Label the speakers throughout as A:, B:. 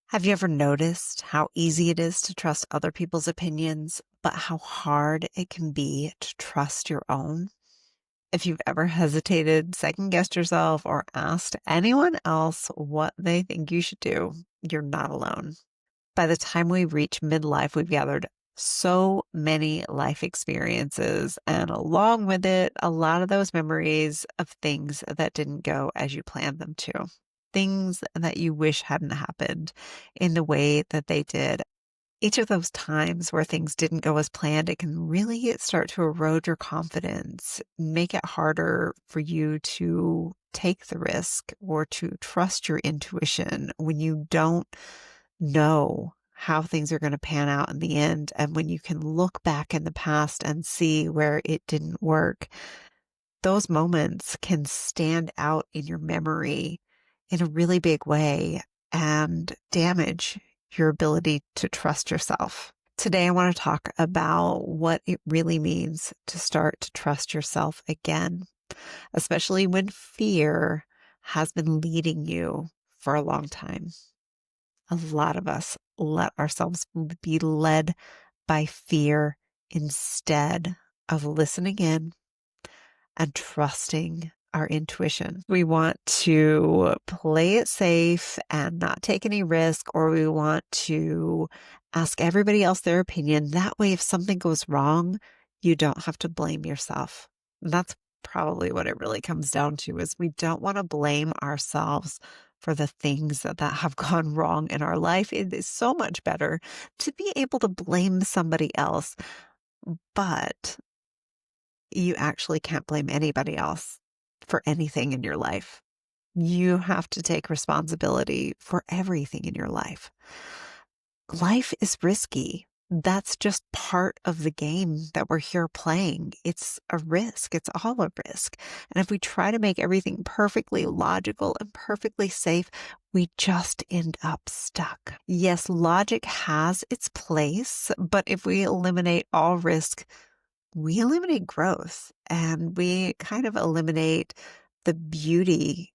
A: Have you ever noticed how easy it is to trust other people's opinions, but how hard it can be to trust your own? If you've ever hesitated, second guessed yourself, or asked anyone else what they think you should do, you're not alone. By the time we reach midlife, we've gathered so many life experiences, and along with it, a lot of those memories of things that didn't go as you planned them to. Things that you wish hadn't happened in the way that they did. Each of those times where things didn't go as planned, it can really start to erode your confidence, make it harder for you to take the risk or to trust your intuition when you don't know how things are going to pan out in the end. And when you can look back in the past and see where it didn't work, those moments can stand out in your memory in a really big way and damage your ability to trust yourself. Today, I want to talk about what it really means to start to trust yourself again, especially when fear has been leading you for a long time. A lot of us let ourselves be led by fear instead of listening in and trusting our intuition. We want to play it safe and not take any risk, or we want to ask everybody else their opinion. That way, if something goes wrong, you don't have to blame yourself. And that's probably what it really comes down to is we don't want to blame ourselves for the things that have gone wrong in our life. It is so much better to be able to blame somebody else, but you actually can't blame anybody else for anything in your life. You have to take responsibility for everything in your life. Life is risky. That's just part of the game that we're here playing. It's a risk. It's all a risk. And if we try to make everything perfectly logical and perfectly safe, we just end up stuck. Yes, logic has its place, but if we eliminate all risk, we eliminate growth and we kind of eliminate the beauty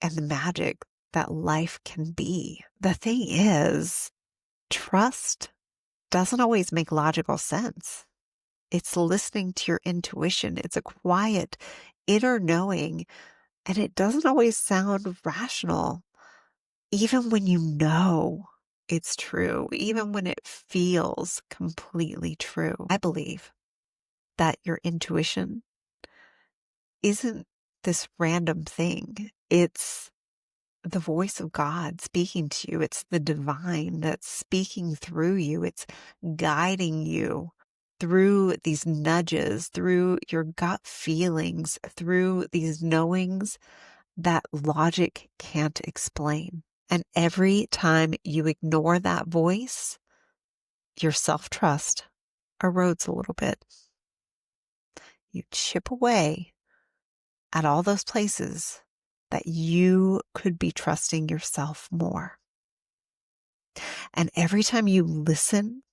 A: and the magic that life can be. The thing is, trust doesn't always make logical sense. It's listening to your intuition. It's a quiet inner knowing, and it doesn't always sound rational, even when you know it's true, even when it feels completely true. I believe that your intuition isn't this random thing. It's the voice of God speaking to you. It's the divine that's speaking through you. It's guiding you through these nudges, through your gut feelings, through these knowings that logic can't explain. And every time you ignore that voice, your self-trust erodes a little bit. You chip away at all those places that you could be trusting yourself more. And every time you listen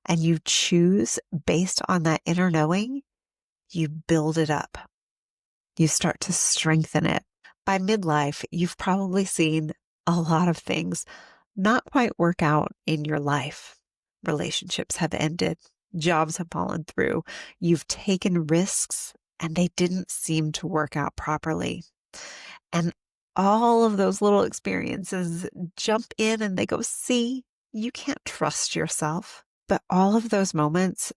A: and you choose based on that inner knowing, you build it up. You start to strengthen it. By midlife, you've probably seen a lot of things not quite work out in your life. Relationships have ended. Jobs have fallen through. You've taken risks and they didn't seem to work out properly. And all of those little experiences jump in and they go, see, you can't trust yourself. But all of those moments,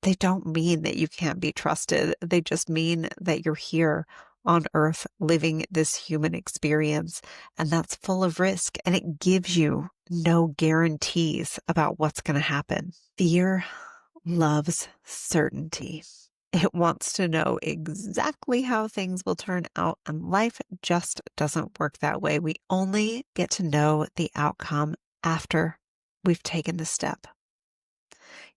A: they don't mean that you can't be trusted. They just mean that you're here on earth living this human experience. And that's full of risk. And it gives you no guarantees about what's going to happen. Fear loves certainty. It wants to know exactly how things will turn out, and life just doesn't work that way. We only get to know the outcome after we've taken the step.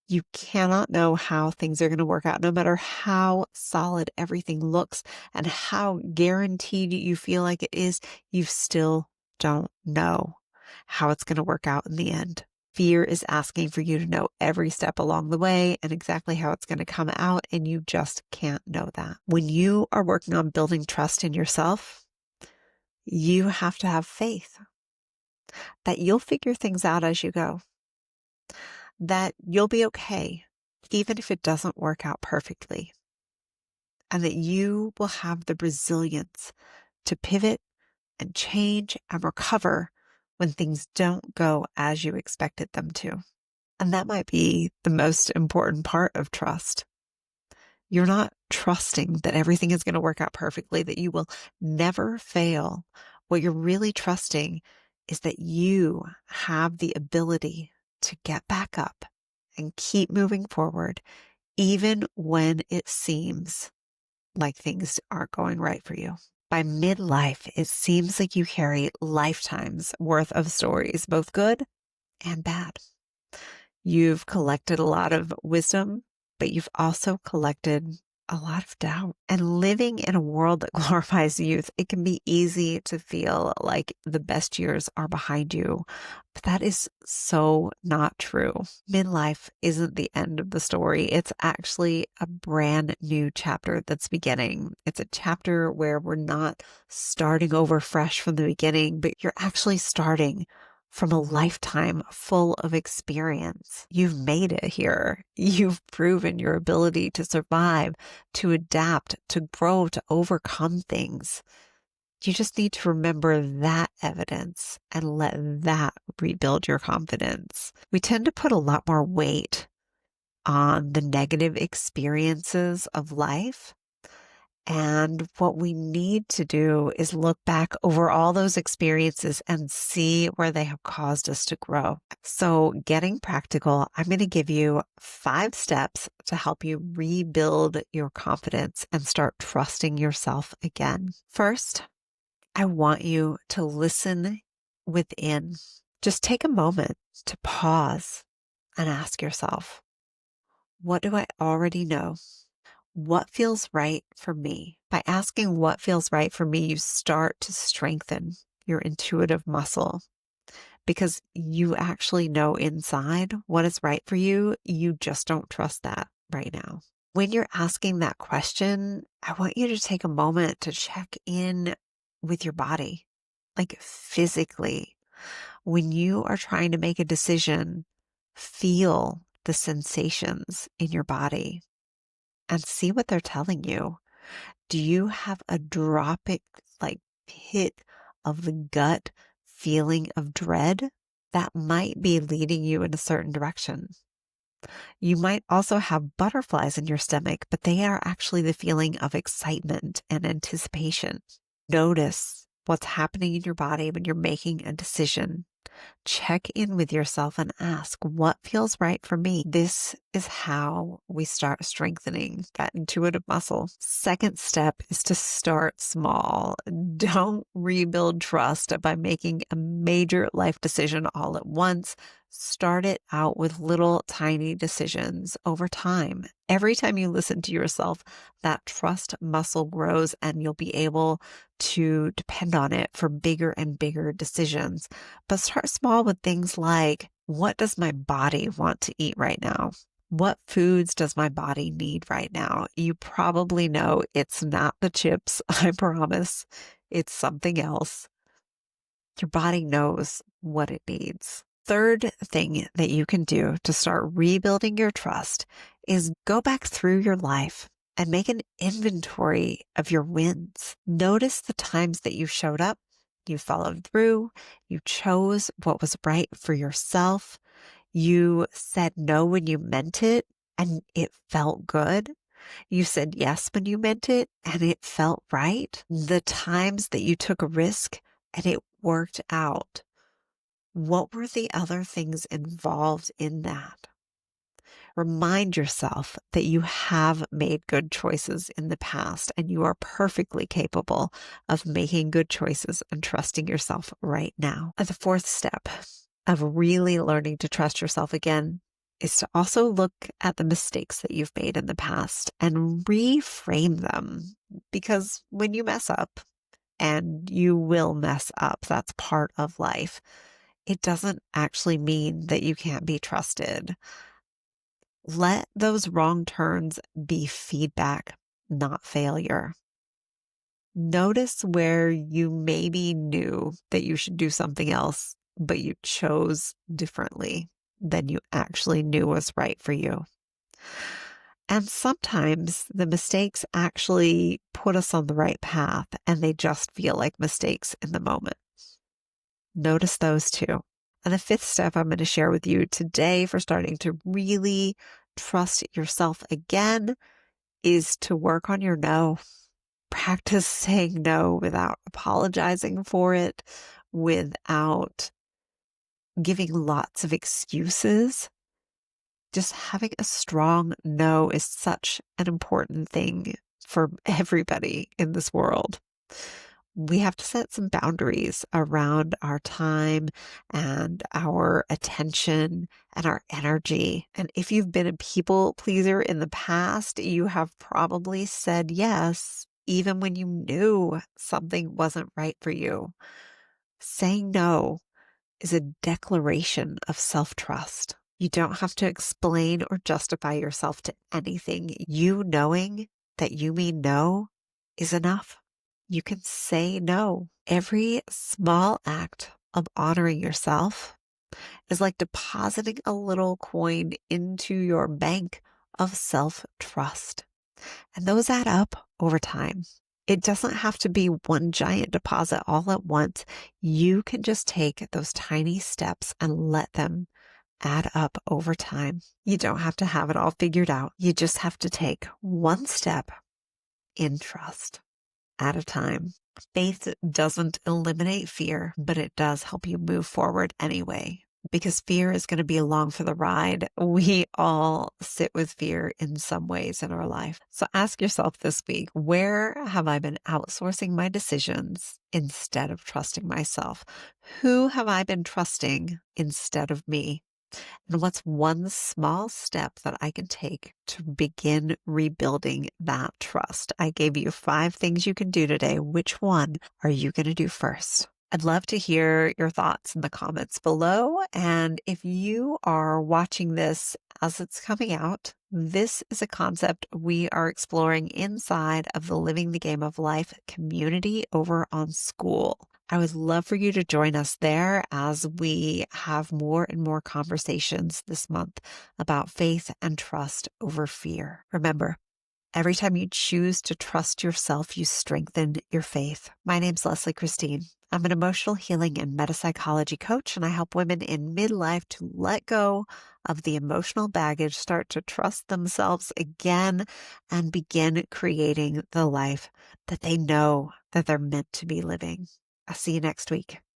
A: You cannot know how things are going to work out, no matter how solid everything looks and how guaranteed you feel like it is. You still don't know how it's going to work out in the end. Fear is asking for you to know every step along the way and exactly how it's going to come out, and you just can't know that. When you are working on building trust in yourself, you have to have faith. that you'll figure things out as you go, that you'll be okay, even if it doesn't work out perfectly, and that you will have the resilience to pivot and change and recover when things don't go as you expected them to. And that might be the most important part of trust. You're not trusting that everything is going to work out perfectly, that you will never fail. What you're really trusting is that you have the ability to get back up and keep moving forward, even when it seems like things aren't going right for you. By midlife, it seems like you carry lifetimes worth of stories, both good and bad. You've collected a lot of wisdom, but you've also collected a lot of doubt. And living in a world that glorifies youth, it can be easy to feel like the best years are behind you. But that is so not true. Midlife isn't the end of the story. It's actually a brand new chapter that's beginning. It's a chapter where we're not starting over fresh from the beginning, but you're actually starting from a lifetime full of experience. You've made it here. You've proven your ability to survive, to adapt, to grow, to overcome things. You just need to remember that evidence and let that rebuild your confidence. We tend to put a lot more weight on the negative experiences of life. And what we need to do is look back over all those experiences and see where they have caused us to grow. So getting practical, I'm going to give you 5 steps to help you rebuild your confidence and start trusting yourself again. First, I want you to listen within. Just take a moment to pause and ask yourself, what do I already know? What feels right for me? By asking what feels right for me, you start to strengthen your intuitive muscle because you actually know inside what is right for you. You just don't trust that right now. When you're asking that question, I want you to take a moment to check in with your body, like physically. When you are trying to make a decision, feel the sensations in your body and see what they're telling you. Do you have a dropic, like pit of the gut feeling of dread? That might be leading you in a certain direction. You might also have butterflies in your stomach, but they are actually the feeling of excitement and anticipation. Notice what's happening in your body when you're making a decision. Check in with yourself and ask, what feels right for me? This is how we start strengthening that intuitive muscle. Second step is to start small. Don't rebuild trust by making a major life decision all at once. Start it out with little tiny decisions over time. Every time you listen to yourself, that trust muscle grows and you'll be able to depend on it for bigger and bigger decisions. But start small with things like, what does my body want to eat right now? What foods does my body need right now? You probably know it's not the chips, I promise. It's something else. Your body knows what it needs. Third thing that you can do to start rebuilding your trust is go back through your life and make an inventory of your wins. Notice the times that you showed up, you followed through, you chose what was right for yourself, you said no when you meant it and it felt good. You said yes when you meant it and it felt right. The times that you took a risk and it worked out. What were the other things involved in that? Remind yourself that you have made good choices in the past and you are perfectly capable of making good choices and trusting yourself right now. And the fourth step of really learning to trust yourself again is to also look at the mistakes that you've made in the past and reframe them. Because when you mess up, and you will mess up, that's part of life, it doesn't actually mean that you can't be trusted. Let those wrong turns be feedback, not failure. Notice where you maybe knew that you should do something else but you chose differently than you actually knew was right for you. And sometimes the mistakes actually put us on the right path and they just feel like mistakes in the moment. Notice those too. And the fifth step I'm going to share with you today for starting to really trust yourself again is to work on your no. Practice saying no without apologizing for it, without giving lots of excuses. Just having a strong no is such an important thing for everybody in this world. We have to set some boundaries around our time and our attention and our energy. And if you've been a people pleaser in the past, you have probably said yes, even when you knew something wasn't right for you. Saying no is a declaration of self-trust. You don't have to explain or justify yourself to anything. You knowing that you mean no is enough. You can say no. Every small act of honoring yourself is like depositing a little coin into your bank of self-trust. And those add up over time. It doesn't have to be one giant deposit all at once. You can just take those tiny steps and let them add up over time. You don't have to have it all figured out. You just have to take one step in trust at a time. Faith doesn't eliminate fear, but it does help you move forward anyway. Because fear is going to be along for the ride. We all sit with fear in some ways in our life. So ask yourself this week, where have I been outsourcing my decisions instead of trusting myself? Who have I been trusting instead of me? And what's one small step that I can take to begin rebuilding that trust? I gave you 5 things you can do today. Which one are you going to do first? I'd love to hear your thoughts in the comments below. And if you are watching this as it's coming out, this is a concept we are exploring inside of the Living the Game of Life community over on School. I would love for you to join us there as we have more and more conversations this month about faith and trust over fear. Remember, every time you choose to trust yourself, you strengthen your faith. My name's Lesley Christine. I'm an emotional healing and metapsychology coach, and I help women in midlife to let go of the emotional baggage, start to trust themselves again, and begin creating the life that they know that they're meant to be living. I'll see you next week.